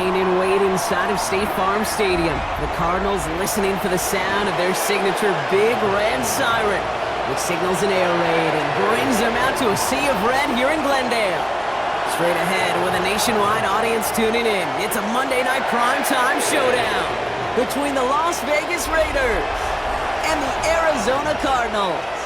lying in wait inside of State Farm Stadium. The Cardinals listening for the sound of their signature big red siren, which signals an air raid and brings them out to a sea of red here in Glendale. Straight ahead with a nationwide audience tuning in, it's a Monday night primetime showdown between the Las Vegas Raiders and the Arizona Cardinals.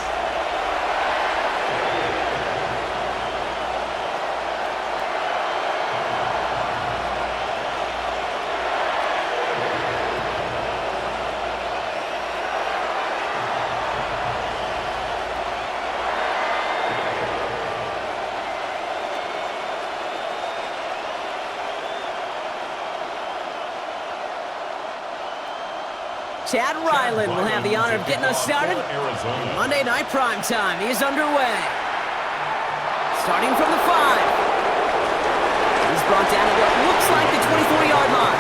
Chad Ryland will have the honor of getting us started. Monday Night Primetime is underway. Starting from the 5. He's brought down to what looks like the 24-yard line.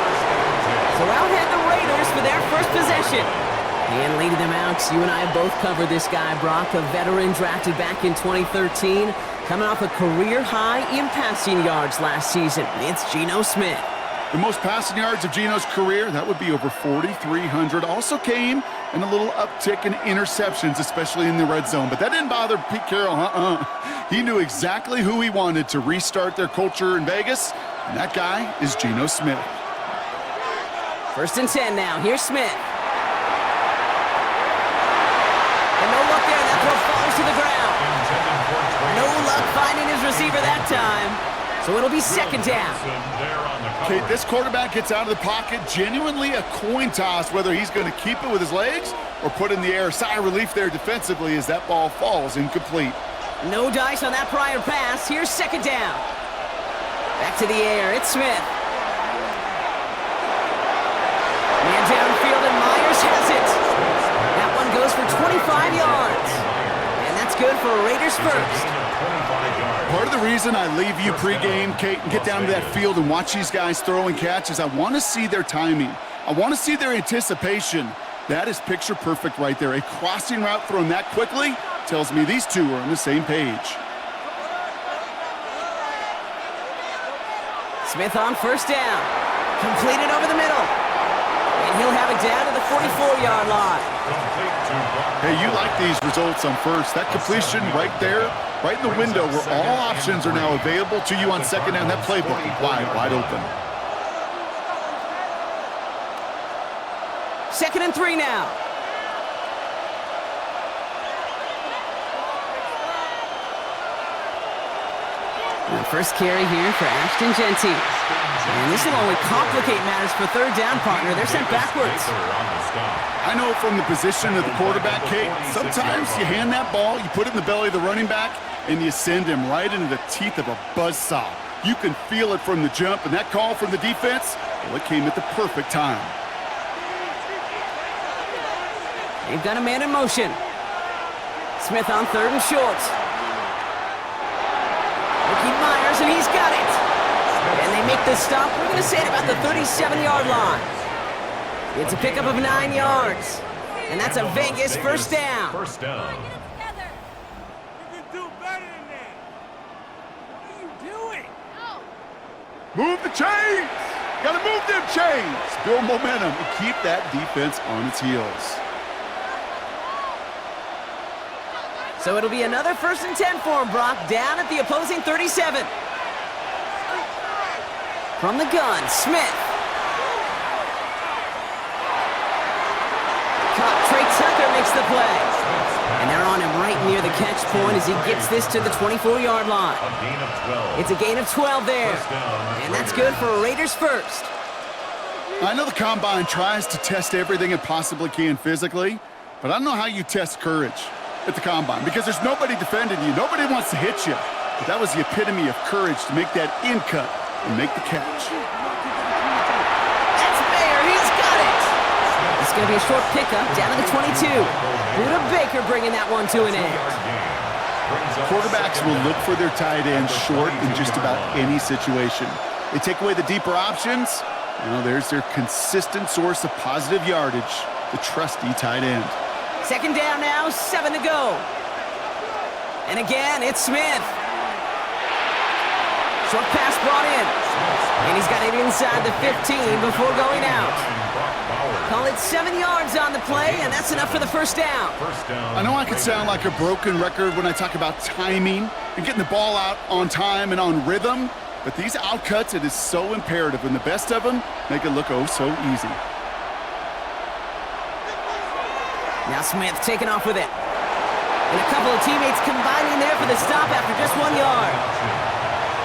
So out head the Raiders for their first possession. And leading them out, you and I have both covered this guy, Brock, a veteran drafted back in 2013, coming off a career high in passing yards last season. It's Geno Smith. The most passing yards of Geno's career, that would be over 4,300. Also came in a little uptick in interceptions, especially in the red zone. But that didn't bother Pete Carroll. He knew exactly who he wanted to restart their culture in Vegas, and that guy is Geno Smith. 1st and 10 now. Here's Smith. And no luck there. That throw falls to the ground. No luck finding his receiver that time. So it'll be 2nd down. Okay, this quarterback gets out of the pocket, genuinely a coin toss whether he's going to keep it with his legs or put it in the air. Sigh of relief there defensively as that ball falls incomplete. No dice on that prior pass. Here's 2nd down. Back to the air. It's Smith. Man downfield, and Myers has it. That one goes for 25 yards. And that's good for Raiders first. Part of the reason I leave you pregame, Kate, and get down to that field and watch these guys throw and catch is I want to see their timing. I want to see their anticipation. That is picture perfect right there. A crossing route thrown that quickly tells me these two are on the same page. Smith on 1st down. Completed over the middle. And he'll have it down to the 44-yard line. Hey, you like these results on 1st. That completion right there, right in the window where all options are now available to you on 2nd down. That playbook wide open. 2nd and 3 now. And the first carry here for Ashton Genty. And this will only complicate matters for 3rd down, partner. They're sent backwards. I know from the position of the quarterback, Kate, sometimes you hand that ball, you put it in the belly of the running back, and you send him right into the teeth of a buzzsaw. You can feel it from the jump, and that call from the defense, well, it came at the perfect time. They've got a man in motion. Smith on 3rd and short. Looking Myers, and he's got it. And they make the stop. We're going to say it about the 37-yard line. It's a pickup of 9 yards. And that's a Vegas first down. First down. You can do better than that. What are you doing? Move the chains! Gotta move them chains! Build momentum and keep that defense on its heels. So it'll be another 1st and 10 for him, Brock, down at the opposing 37. From the gun, Smith. Trey Tucker makes the play. And they're on him right near the catch point as he gets this to the 24-yard line. A gain of 12. It's a gain of 12 there. And that's good for Raiders first. I know the Combine tries to test everything it possibly can physically, but I don't know how you test courage at the Combine because there's nobody defending you. Nobody wants to hit you. But that was the epitome of courage to make that in cut and make the catch. That's Mayer. He's got it. It's going to be a short pickup down to the 22. Buda Baker bringing that one to an end. Quarterbacks will look for their tight end short in just about any situation. They take away the deeper options. Well, there's their consistent source of positive yardage, the trusty tight end. 2nd down now, 7 to go. And again, it's Smith. Short pass brought in. And he's got it inside the 15 before going out. Call it 7 yards on the play, and that's enough for the first down. I know I could sound like a broken record when I talk about timing and getting the ball out on time and on rhythm, but these outcuts, it is so imperative, and the best of them make it look oh so easy. Now Smith taking off with it. And a couple of teammates combining there for the stop after just 1 yard.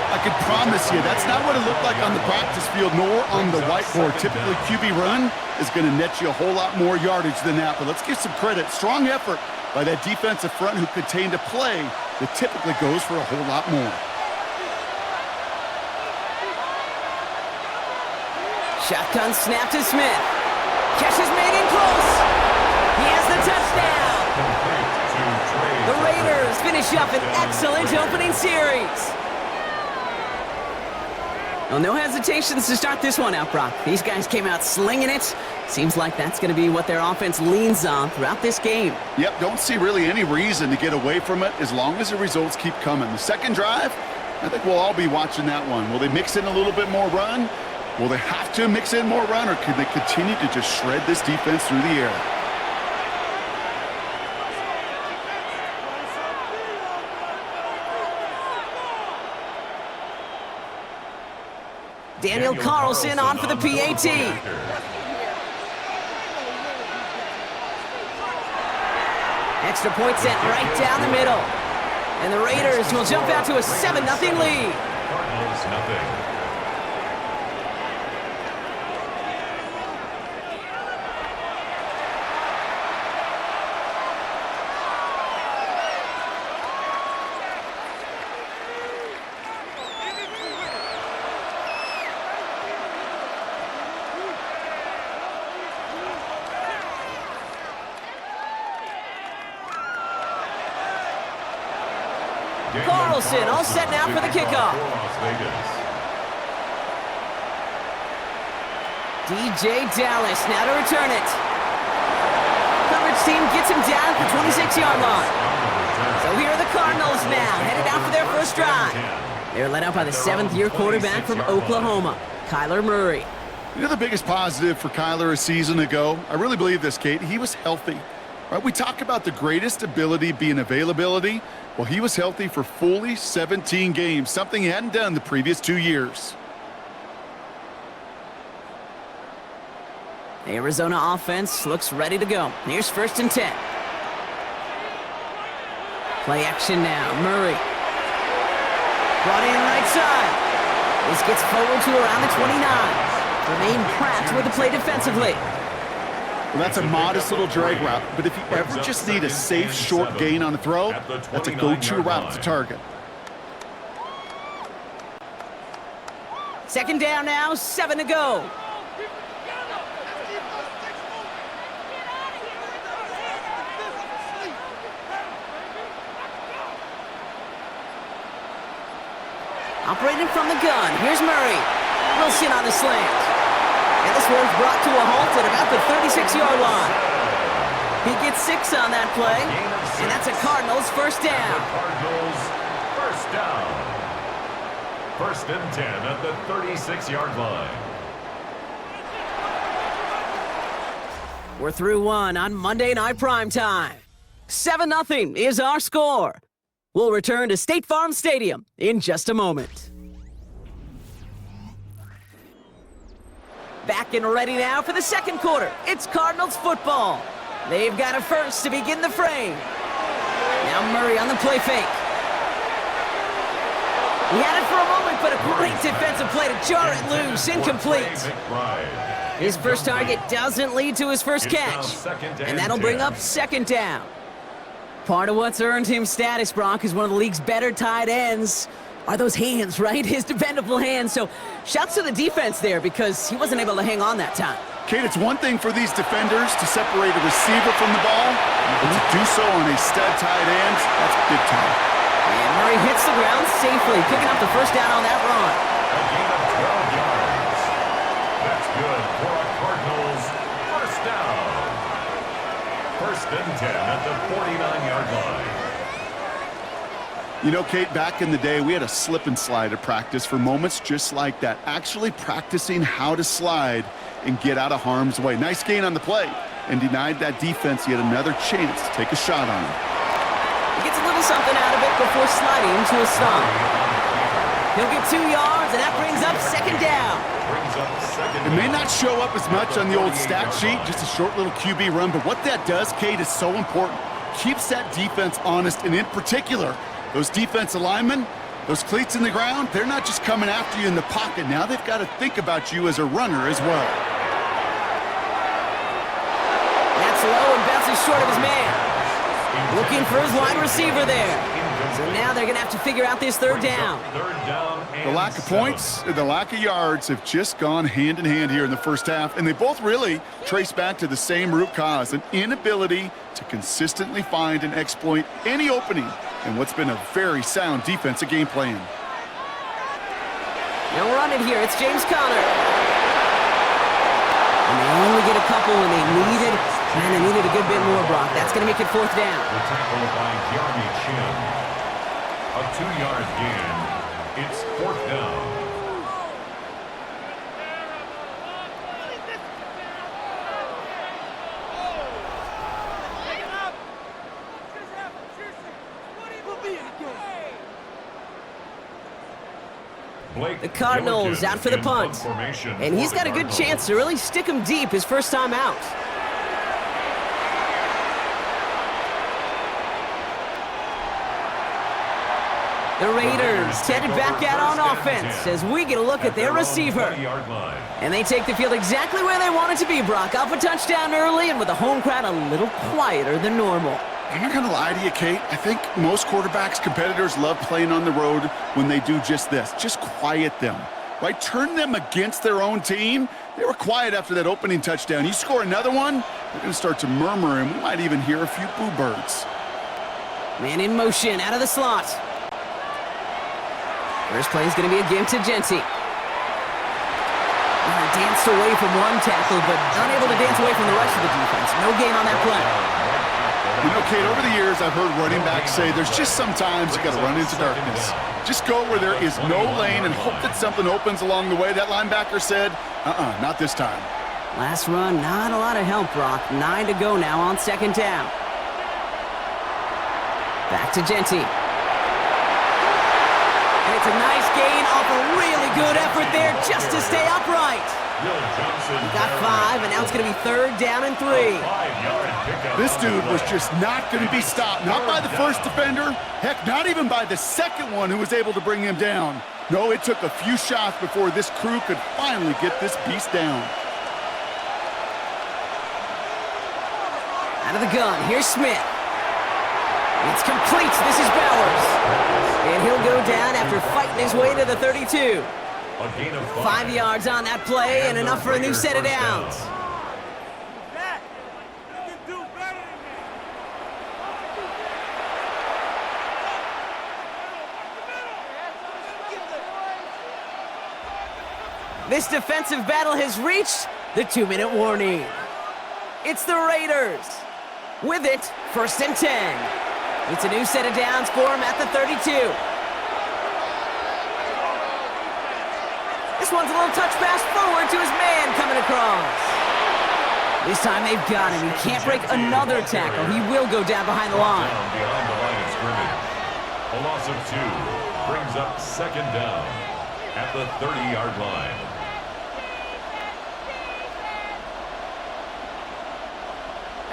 I can promise you, that's not what it looked like on the practice field nor on the whiteboard. Typically, QB run is going to net you a whole lot more yardage than that. But let's give some credit. Strong effort by that defensive front who contained a play that typically goes for a whole lot more. Shotgun snap to Smith. Catch is made in close. He has the touchdown. The Raiders finish up an excellent opening series. Well, no hesitations to start this one out, Brock. These guys came out slinging it. Seems like that's going to be what their offense leans on throughout this game. Yep, don't see really any reason to get away from it as long as the results keep coming. The second drive, I think we'll all be watching that one. Will they mix in a little bit more run? Will they have to mix in more run, or can they continue to just shred this defense through the air? Daniel Carlson on for the PAT. Extra point set right down the middle. And the Raiders will jump out to a 7-0 lead. Cardinals nothing. Carlson all set now for the kickoff. DJ Dallas now to return it. Coverage team gets him down at the 26-yard line. So here are the Cardinals now, headed out for their first drive. They're led out by the 7th-year quarterback from Oklahoma, Kyler Murray. You know the biggest positive for Kyler a season ago? I really believe this, Kate. He was healthy. Right, we talk about the greatest ability being availability. Well, he was healthy for fully 17 games, something he hadn't done the previous 2 years. The Arizona offense looks ready to go. Here's 1st and 10. Play action now. Murray. Brought in right side. This gets forward to around the 29. Remain Pratt with the play defensively. Well, that's a modest little drag route, but if you ever just need a safe, short gain on a throw, that's a go-to route to target. 2nd down now, 7 to go. Operating from the gun, here's Murray. Wilson on the slant. And this one's brought to a halt at about the 36-yard line. He gets 6 on that play, and that's a Cardinals first down. Cardinals first down. 1st and 10 at the 36-yard line. We're through one on Monday Night Primetime. 7-0 is our score. We'll return to State Farm Stadium in just a moment. Back and ready now for the 2nd quarter. It's Cardinals football. They've got a first to begin the frame. Now Murray on the play fake. He had it for a moment, but a great defensive play to jar it loose. Incomplete. His first target doesn't lead to his first catch. And that'll bring up 2nd down. Part of what's earned him status, Brock, is one of the league's better tight ends. Are those hands, right? His dependable hands. So shouts to the defense there because he wasn't able to hang on that time. Kate, it's one thing for these defenders to separate a receiver from the ball, but to do so on a stud tight end, that's big time. And Murray hits the ground safely, picking up the first down on that run. A gain of 12 yards. That's good for a Cardinals first down. 1st and 10 at the 49-yard line. You know, Kate, back in the day, we had a slip and slide at practice for moments just like that. Actually practicing how to slide and get out of harm's way. Nice gain on the play, and denied that defense yet another chance to take a shot on him. He gets a little something out of it before sliding to a stop. He'll get 2 yards, and that brings up second down. It may not show up as much on the old stat sheet, just a short little QB run, but what that does, Kate, is so important. Keeps that defense honest, and in particular, those defensive linemen, those cleats in the ground, they're not just coming after you in the pocket. Now they've got to think about you as a runner as well. That's low and bounces short of his man. Looking for his wide receiver there. So now they're going to have to figure out this third down. The lack of points, the lack of yards have just gone hand in hand here in the first half, and they both really trace back to the same root cause, an inability to consistently find and exploit any opening in what's been a very sound defensive game plan. They'll run it here. It's James Conner. And they only get a couple, and they needed a good bit more, Brock. That's going to make it fourth down. The tackle by Jeremy Chin. A 2-yard gain. It's fourth down. The Cardinals out for the punt. And he's got a good chance to really stick him deep his first time out. The Raiders headed back out on offense as we get a look at their receiver. And they take the field exactly where they want it to be, Brock. Off a touchdown early and with the home crowd a little quieter than normal. I'm not going to lie to you, Kate. I think most quarterbacks, competitors love playing on the road when they do just this. Just quiet them, right? Turn them against their own team. They were quiet after that opening touchdown. You score another one, they're going to start to murmur, and we might even hear a few boo birds. Man in motion out of the slot. First play is going to be a give to Genty. Danced away from one tackle, but unable to dance away from the rest of the defense. No gain on that play. You know, Kate, over the years, I've heard running backs say there's just sometimes you got to run into darkness. Just go where there is no lane and hope that something opens along the way. That linebacker said, not this time. Last run, not a lot of help, Brock. 9 to go now on second down. Back to Genty. And it's a nice gain off a really good effort there just to stay upright. He got 5, and now it's going to be third down and 3. This dude was just not going to be stopped. Not by the first defender. Heck, not even by the second one who was able to bring him down. No, it took a few shots before this crew could finally get this beast down. Out of the gun, here's Smith. It's complete. This is Bowers. And he'll go down after fighting his way to the 32. 5 yards on that play and enough for a new set of downs. This defensive battle has reached the 2-minute warning. It's the Raiders. With it, first and 10. It's a new set of downs for him at the 32. This one's a little touch pass forward to his man coming across. This time they've got him. He can't break another tackle. He will go down behind the line. Behind the line of scrimmage. A loss of 2 brings up second down at the 30-yard line.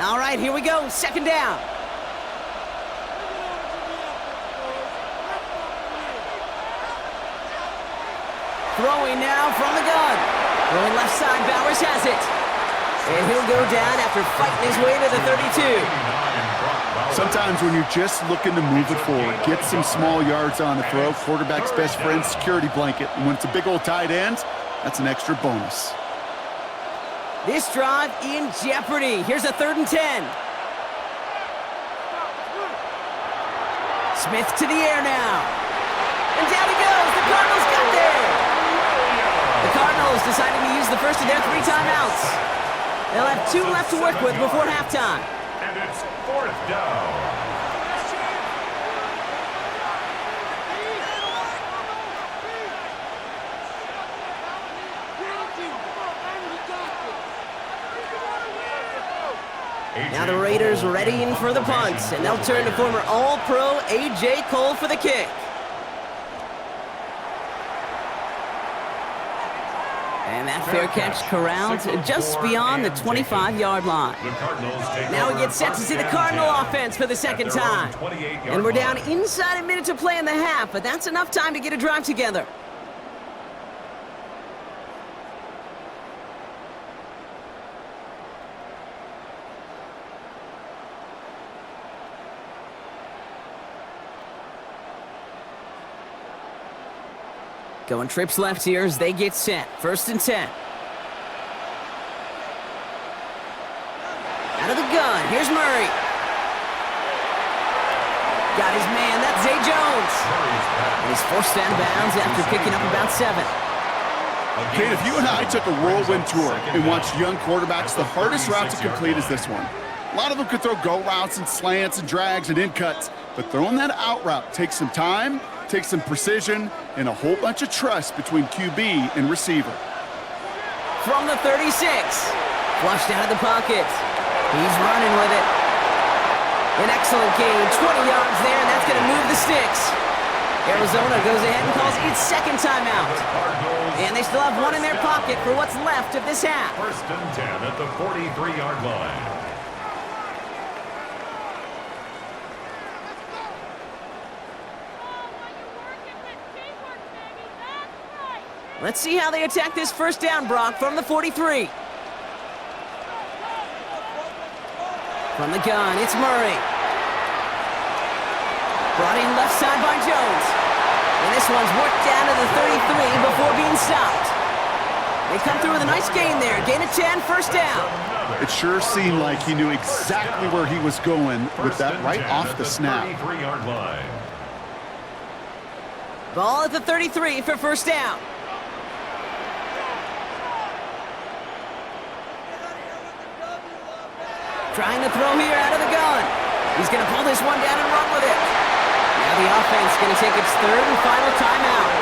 All right, here we go. Second down. Throwing now from the gun. Going left side, Bowers has it. And he'll go down after fighting his way to the 32. Sometimes when you're just looking to move it forward, get some small yards on the throw, quarterback's best friend, security blanket. And when it's a big old tight end, that's an extra bonus. This drive in jeopardy. Here's a 3rd and 10. Smith to the air now. And down he goes. The Cardinals got there. The Cardinals deciding to use the first of their 3 timeouts. They'll have 2 left to work with before halftime. And it's fourth down. Now the Raiders readying for the punt, and they'll turn to former All-Pro A.J. Cole for the kick. And that fair catch corralled just beyond the 25-yard line. Now we get set to see the Cardinal offense for the second time. And we're down inside a minute to play in the half, but that's enough time to get a drive together. Going trips left here as they get set. 1st and 10. Out of the gun. Here's Murray. Got his man. That's Zay Jones. And he's forced out of bounds after picking up about 7. Kate, if you and I took a whirlwind tour and watched young quarterbacks, the hardest route to complete is this one. A lot of them could throw go routes and slants and drags and in cuts, but throwing that out route takes some time, takes some precision, and a whole bunch of trust between QB and receiver. From the 36. Flushed out of the pocket. He's running with it. An excellent gain. 20 yards there, and that's going to move the sticks. Arizona goes ahead and calls its second timeout. And they still have one in their pocket for what's left of this half. 1st and 10 at the 43-yard line. Let's see how they attack this first down, Brock, from the 43. From the gun, it's Murray. Brought in left side by Jones. And this one's worked down to the 33 before being stopped. They come through with a nice gain there. Gain of 10, first down. It sure seemed like he knew exactly where he was going with that right off the snap. 33-yard line. Ball at the 33 for first down. Trying to throw here out of the gun. He's going to pull this one down and run with it. Now the offense is going to take its third and final timeout.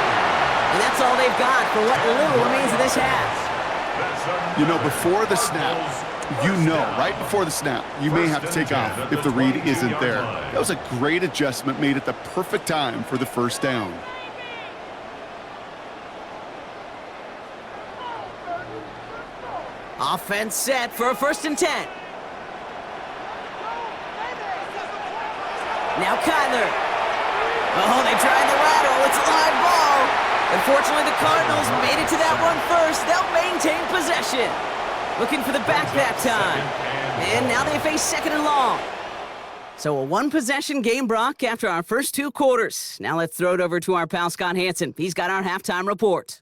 And that's all they've got for what little remains of this half. You know, before the snap, right before the snap, you may have to take off if the read isn't there. That was a great adjustment made at the perfect time for the first down. Offense set for a 1st and 10. Now Kyler. Oh, they tried the lateral. It's a live ball. Unfortunately, the Cardinals made it to that one first. They'll maintain possession. Looking for the back that time. And now they face 2nd and long. So a one-possession game, Brock, after our first 2 quarters. Now let's throw it over to our pal Scott Hansen. He's got our halftime report.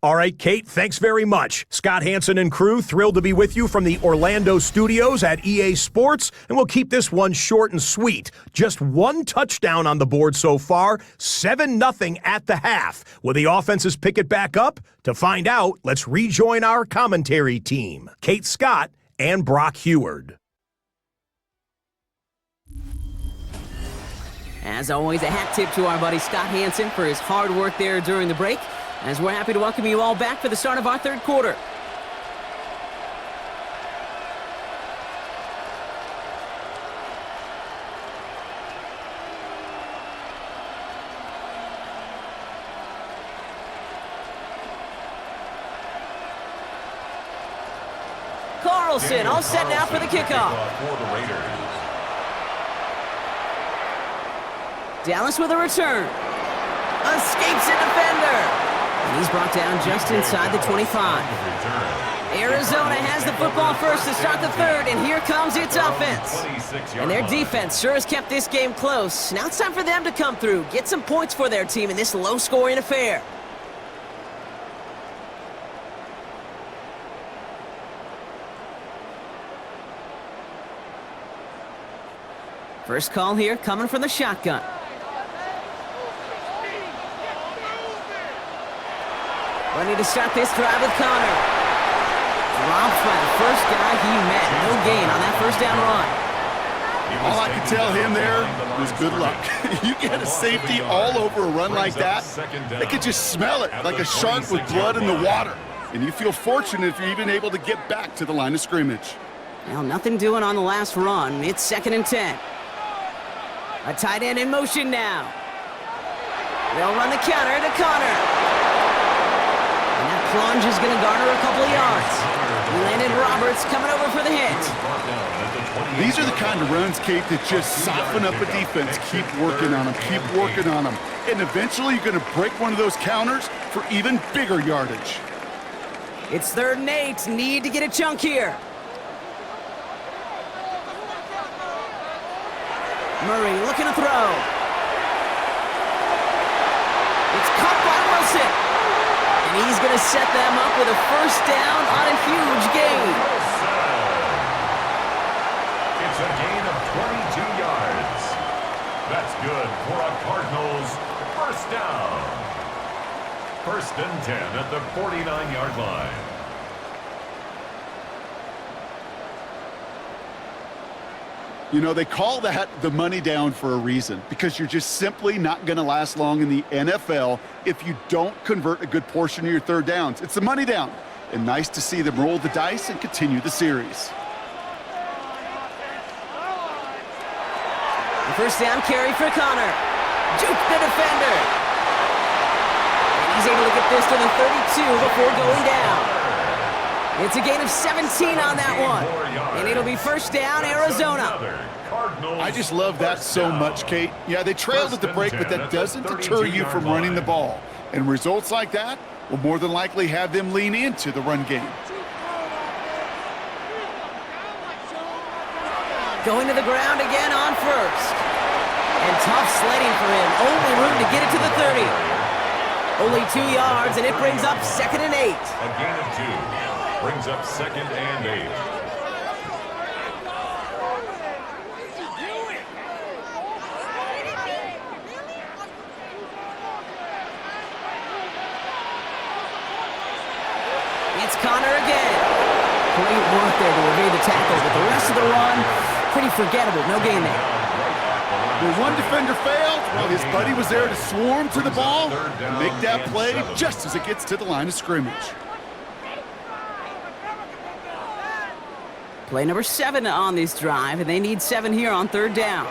All right, Kate, thanks very much. Scott Hansen and crew, thrilled to be with you from the Orlando studios at EA Sports, and we'll keep this one short and sweet. Just 1 touchdown on the board so far, 7-0 at the half. Will the offenses pick it back up? To find out, let's rejoin our commentary team, Kate Scott and Brock Heward. As always, a hat tip to our buddy Scott Hansen for his hard work there during the break, as we're happy to welcome you all back for the start of our 3rd quarter. Carlson all set now for the kickoff. Dallas with a return. Escapes a defender. And he's brought down just inside the 25. Arizona has the football first to start the 3rd, and here comes its offense. And their defense sure has kept this game close. Now it's time for them to come through, get some points for their team in this low-scoring affair. First call here coming from the shotgun. Ready to start this drive with Connor. Dropped by the first guy he met. No gain on that first down run. All I can tell him there was good luck. You get a safety all over a run like that, they could just smell it like a shark with blood in the water. And you feel fortunate if you're even able to get back to the line of scrimmage. Well, nothing doing on the last run. It's 2nd and 10. A tight end in motion now. They'll run the counter to Connor. And that plunge is going to garner a couple of yards. Landon Roberts coming over for the hit. These are the kind of runs, Kate, that just soften up a defense. Keep working on them, keep working on them. And eventually you're going to break one of those counters for even bigger yardage. It's 3rd and 8. Need to get a chunk here. Murray looking to throw. It's caught by Wilson. And he's going to set them up with a 1st down on a huge gain. It's a gain of 22 yards. That's good for a Cardinals 1st down. 1st and 10 at the 49-yard line. You know, they call that the money down for a reason, because you're just simply not going to last long in the NFL if you don't convert a good portion of your 3rd downs. It's the money down. And nice to see them roll the dice and continue the series. The 1st down carry for Connor. Juke the defender. And he's able to get this to the 32 before going down. It's a gain of 17 on that one. And it'll be 1st down, Arizona. I just love that so much, Kate. Yeah, they trailed at the break, but that doesn't deter you from running the ball. And results like that will more than likely have them lean into the run game. Going to the ground again on 1st. And tough sledding for him. Only room to get it to the 30. Only 2 yards, and it brings up 2nd and 8. A gain of 2. Brings up 2nd and 8. It's Connor again. Great work there to evade the tackle, but the rest of the run, pretty forgettable. No gain there. When one defender failed, well, his buddy was there to swarm to the ball and make that play just as it gets to the line of scrimmage. Play number 7 on this drive, and they need 7 here on 3rd down.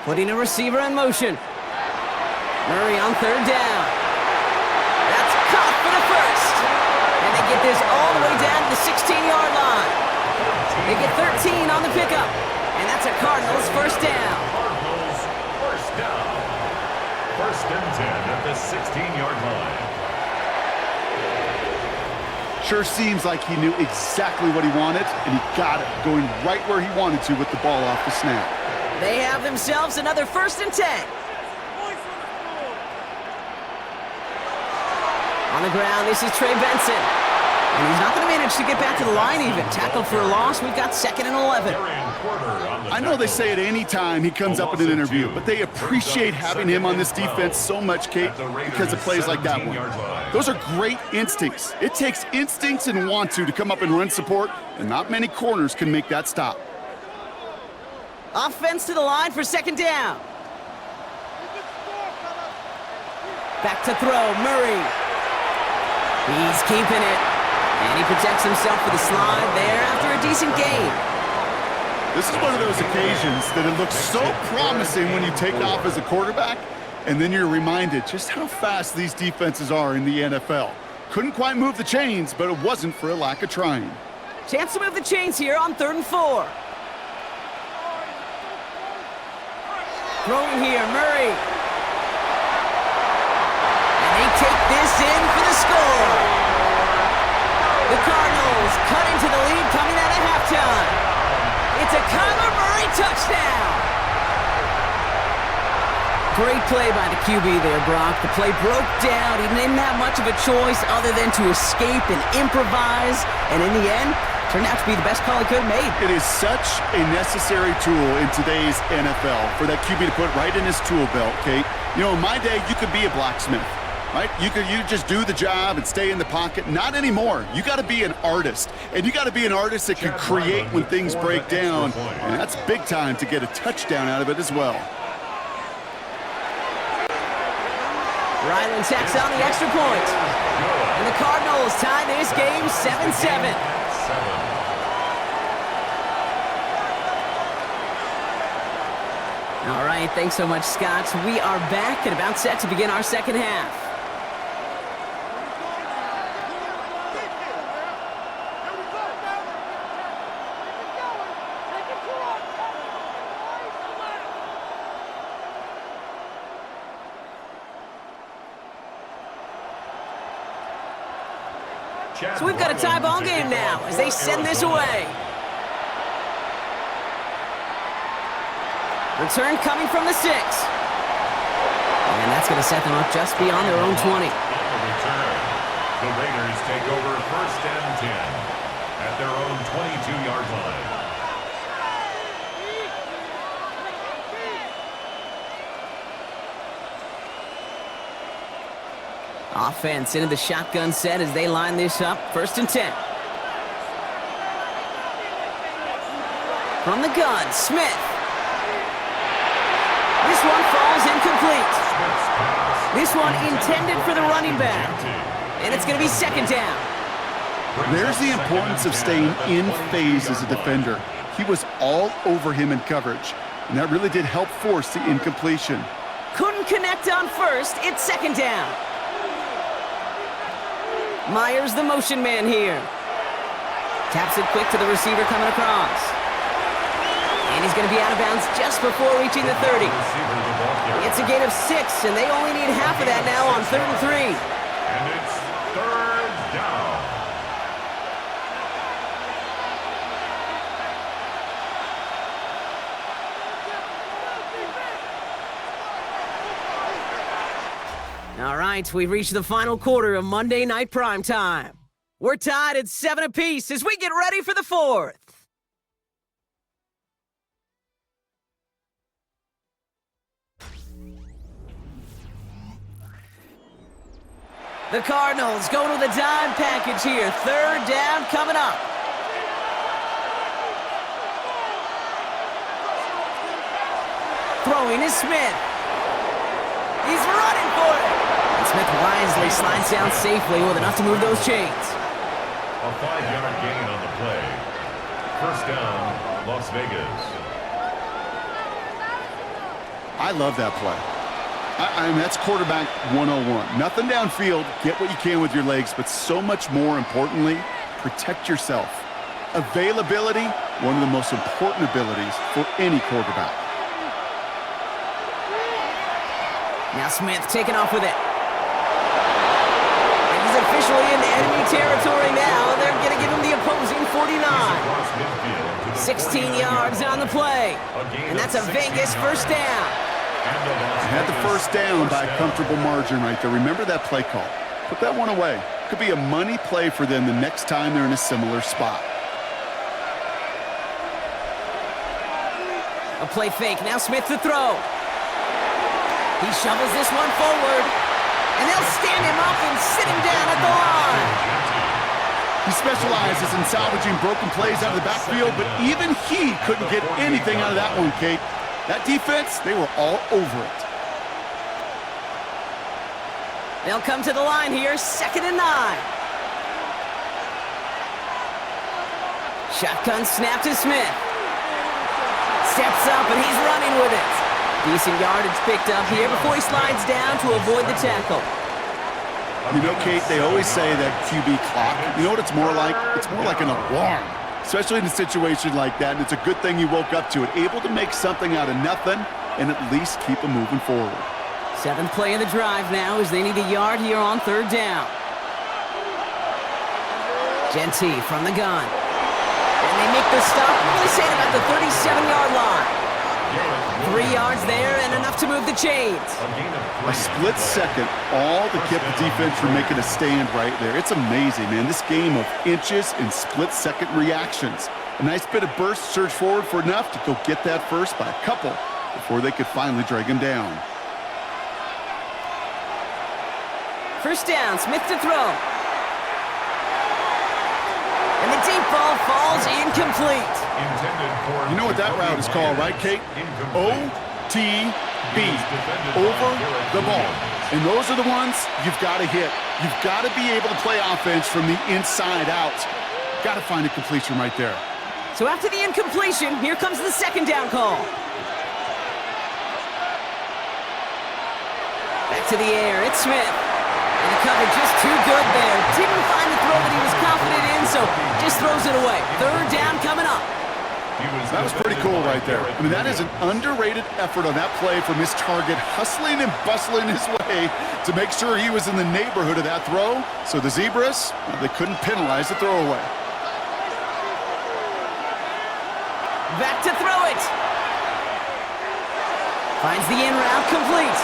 Putting a receiver in motion. Murray on 3rd down. That's caught for the 1st. And they get this all the way down to the 16-yard line. They get 13 on the pickup. And that's a Cardinals 1st down. Cardinals 1st down. 1st and 10 at the 16-yard line. Sure seems like he knew exactly what he wanted, and he got it, going right where he wanted to with the ball off the snap. They have themselves another 1st and 10. On the ground, this is Trey Benson. And he's not going to manage to get back to the line even. Tackled for a loss. We've got 2nd and 11. I know they say it any time he comes up in an interview, but they appreciate having him on this defense so much, Kate, because of plays like that one. Those are great instincts. It takes instincts and want to come up and run support, and not many corners can make that stop. Offense to the line for 2nd down. Back to throw, Murray. He's keeping it. And he protects himself with a slide there after a decent gain. This is one of those occasions that it looks so promising when you take off as a quarterback, and then you're reminded just how fast these defenses are in the NFL. Couldn't quite move the chains, but it wasn't for a lack of trying. Chance to move the chains here on 3rd and 4. Throwing here, Murray. And they take this in for the score. The Cardinals cut into the lead coming out of halftime. It's a Kyler Murray touchdown. Great play by the QB there, Brock. The play broke down. He didn't have much of a choice other than to escape and improvise. And in the end, turned out to be the best call he could have made. It is such a necessary tool in today's NFL for that QB to put right in his tool belt, Kate. You know, in my day, you could be a blacksmith. Right? You just do the job and stay in the pocket. Not anymore. You got to be an artist. And you got to be an artist that can create when things break down. And that's big time to get a touchdown out of it as well. Ryland tacks on the extra point. And the Cardinals tie this game 7-7. 7. All right, thanks so much, Scott. We are back and about set to begin our second half. So we've got a tie ball game now as they send this away. Return coming from the 6. And that's going to set them up just beyond their own 20. On the return, the Raiders take over 1st and 10 at their own 22-yard line. Offense into the shotgun set as they line this up. 1st and 10. From the gun, Smith. This one falls incomplete. This one intended for the running back. And it's going to be 2nd down. There's the importance of staying in phase as a defender. He was all over him in coverage, and that really did help force the incompletion. Couldn't connect on 1st. It's 2nd down. Myers, the motion man here. Taps it quick to the receiver coming across. And he's going to be out of bounds just before reaching the 30. It's a gain of 6, and they only need half of that now on 3rd and 3. And it's 3rd down. All right, we've reached the final quarter of Monday Night Primetime. We're tied at 7 apiece as we get ready for the 4th. The Cardinals going with a dime package here. 3rd down coming up. Throwing is Smith. He's running for it. And Smith wisely slides down safely with enough to move those chains. A 5-yard gain on the play. 1st down, Las Vegas. I love that play. I mean, that's quarterback 101. Nothing downfield, get what you can with your legs, but so much more importantly, protect yourself. Availability, one of the most important abilities for any quarterback. Now Smith taking off with it. And he's officially in enemy territory now. They're going to give him the opposing 49. 16 yards on the play. And that's a Vegas 1st down. Had the 1st down by a comfortable margin right there. Remember that play call. Put that one away. Could be a money play for them the next time they're in a similar spot. A play fake. Now Smith to throw. He shovels this one forward. And they'll stand him up and sit him down at the line. He specializes in salvaging broken plays out of the backfield, but even he couldn't get anything out of that one, Kate. That defense, they were all over it. They'll come to the line here, 2nd and 9. Shotgun snap to Smith. Steps up and he's running with it. Decent yardage picked up here before he slides down to avoid the tackle. You know, Kate, they always say that QB clock, you know what it's more like? It's more like an alarm, especially in a situation like that, and it's a good thing you woke up to it, able to make something out of nothing and at least keep them moving forward. 7th play of the drive now as they need a yard here on 3rd down. Genty from the gun. And they make the stop, really say it about the 37-yard line. 3 yards there and enough to move the chains. A split second, all to keep the defense from making a stand right there. It's amazing, man. This game of inches and split-second reactions. A nice bit of burst, surge forward for enough to go get that first by a couple before they could finally drag him down. 1st down, Smith to throw. And the deep ball falls incomplete. You know what that route is called, right, Kate? OTB, over the ball. And those are the ones you've got to hit. You've got to be able to play offense from the inside out. Got to find a completion right there. So after the incompletion, here comes the second down call. Back to the air, it's Smith. And the cover just too good there. Didn't find the throw that he was confident in, so just throws it away. Third down coming up. That was pretty cool right there. I mean, that is an underrated effort on that play from his target, hustling and bustling his way to make sure he was in the neighborhood of that throw. So the Zebras, they couldn't penalize the throwaway. Back to throw it. Finds the in route complete.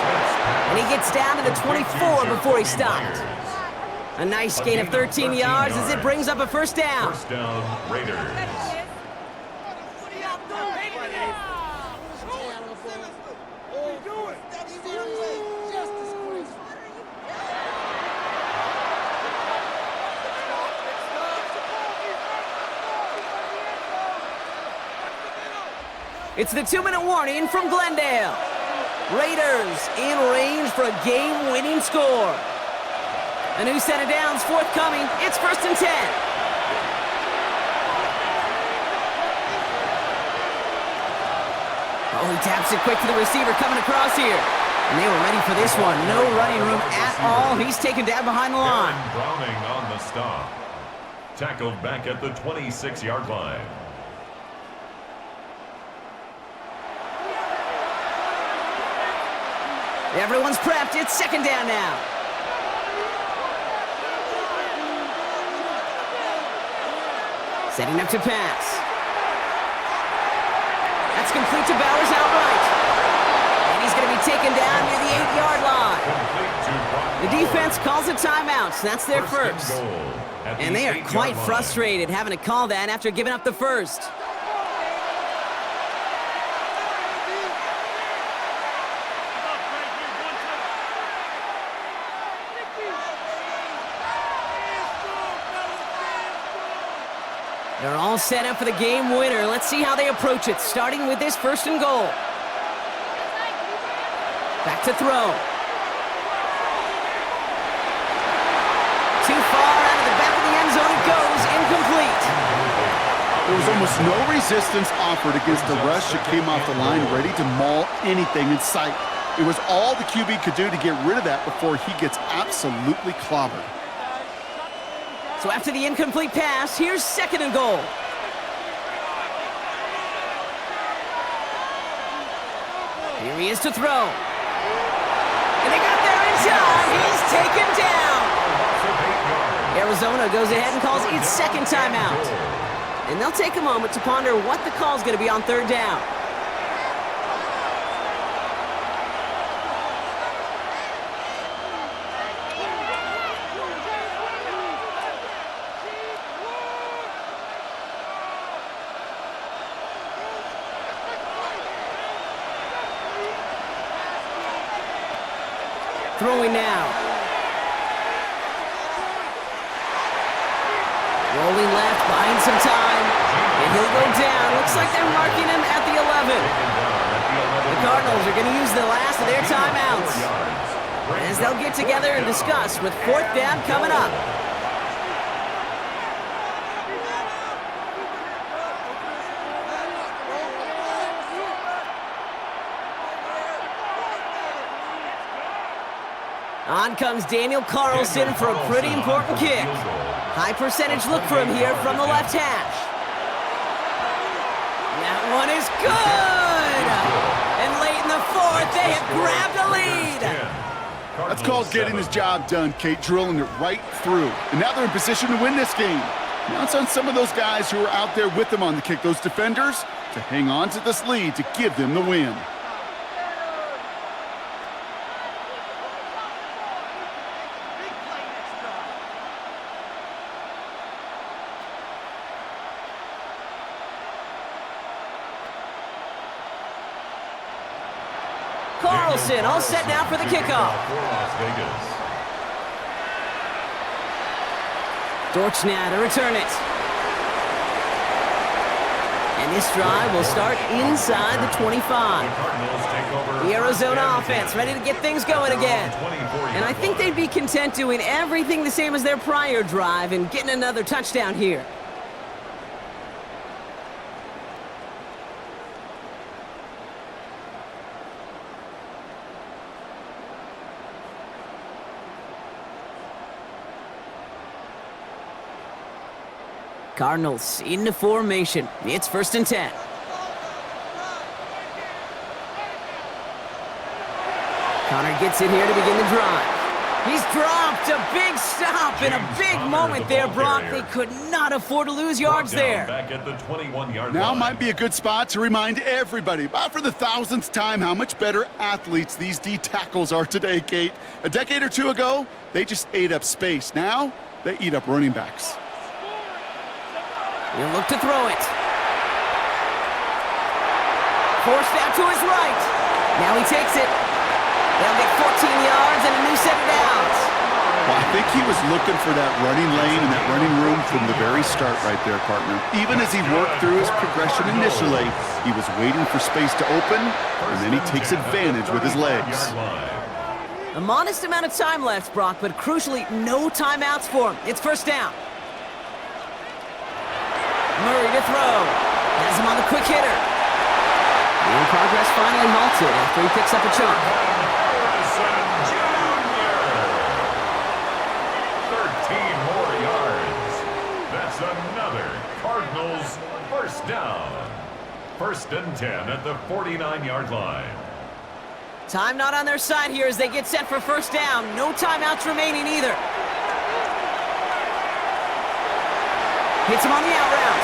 And he gets down to the 24 before he stopped. A nice gain of 13 yards as it brings up a first down. First down, Raiders. It's the 2-minute warning from Glendale. Raiders in range for a game-winning score. A new set of downs forthcoming. It's 1st and 10. Oh, he taps it quick to the receiver coming across here. And they were ready for this one. No running room at all. He's taken down behind the line. Browning on the stop. Tackled back at the 26-yard line. Everyone's prepped. It's second down now. Setting up to pass. That's complete to Bowers outright. And he's going to be taken down near the 8-yard line. The defense calls a timeout. So that's their first. And they are quite frustrated having to call that after giving up the first. They're all set up for the game winner. Let's see how they approach it, starting with this 1st and goal. Back to throw. Too far out of the back of the end zone it goes, incomplete. There was almost no resistance offered against the rush that came off the line, ready to maul anything in sight. It was all the QB could do to get rid of that before he gets absolutely clobbered. So after the incomplete pass, here's 2nd and goal. Here he is to throw. And they got there in time. He's taken down. Arizona goes ahead and calls its second timeout. And they'll take a moment to ponder what the call's going to be on 3rd down. Throwing now. Rolling left, buying some time. And he'll go down. Looks like they're marking him at the 11. The Cardinals are going to use the last of their timeouts as they'll get together and discuss with 4th down coming up. On comes Daniel Carlson for a pretty important kick. High percentage look for him here from the left hash. That one is good! And late in the 4th, they have grabbed a lead. That's called getting his job done, Kate, drilling it right through. And now they're in position to win this game. Now it's on some of those guys who are out there with them on the kick, those defenders, to hang on to this lead to give them the win. Carlson all set now for the kickoff. Dortch now to return it. And this drive will start inside the 25. The Arizona offense ready to get things going again. And I think they'd be content doing everything the same as their prior drive and getting another touchdown here. Cardinals into formation. It's 1st and 10. Connor gets it here to begin the drive. He's dropped a big stop and a big moment there, Brock. They could not afford to lose yards there. Back at the 21-yard Now line. might be a good spot to remind everybody, about for the 1000th time, how much better athletes these D tackles are today, Kate. A decade or two ago, they just ate up space. Now, they eat up running backs. He'll look to throw it. Forced out to his right. Now he takes it. They'll get 14 yards and a new set of downs. Well, I think he was looking for that running lane and that running room from the very start right there, partner. Even as he worked through his progression initially, he was waiting for space to open, and then he takes advantage with his legs. A modest amount of time left, Brock, but crucially, no timeouts for him. It's 1st down. Murray to throw. Has him on the quick hitter. And progress finally halted after he picks up a chunk. 13 more yards. That's another Cardinals 1st down. 1st and 10 at the 49-yard line. Time not on their side here as they get set for 1st down. No timeouts remaining either. Hits him on the out route.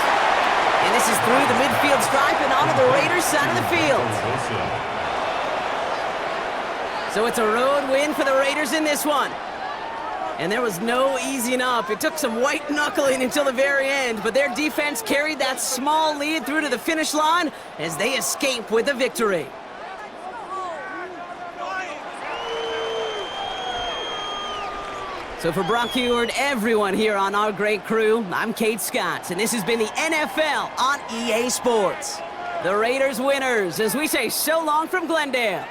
And this is through the midfield stripe and onto the Raiders' side of the field. So it's a road win for the Raiders in this one. And there was no easing up. It took some white knuckling until the very end, but their defense carried that small lead through to the finish line as they escape with the victory. So for Brock Heward, everyone here on our great crew, I'm Kate Scott, and this has been the NFL on EA Sports. The Raiders winners, as we say so long from Glendale.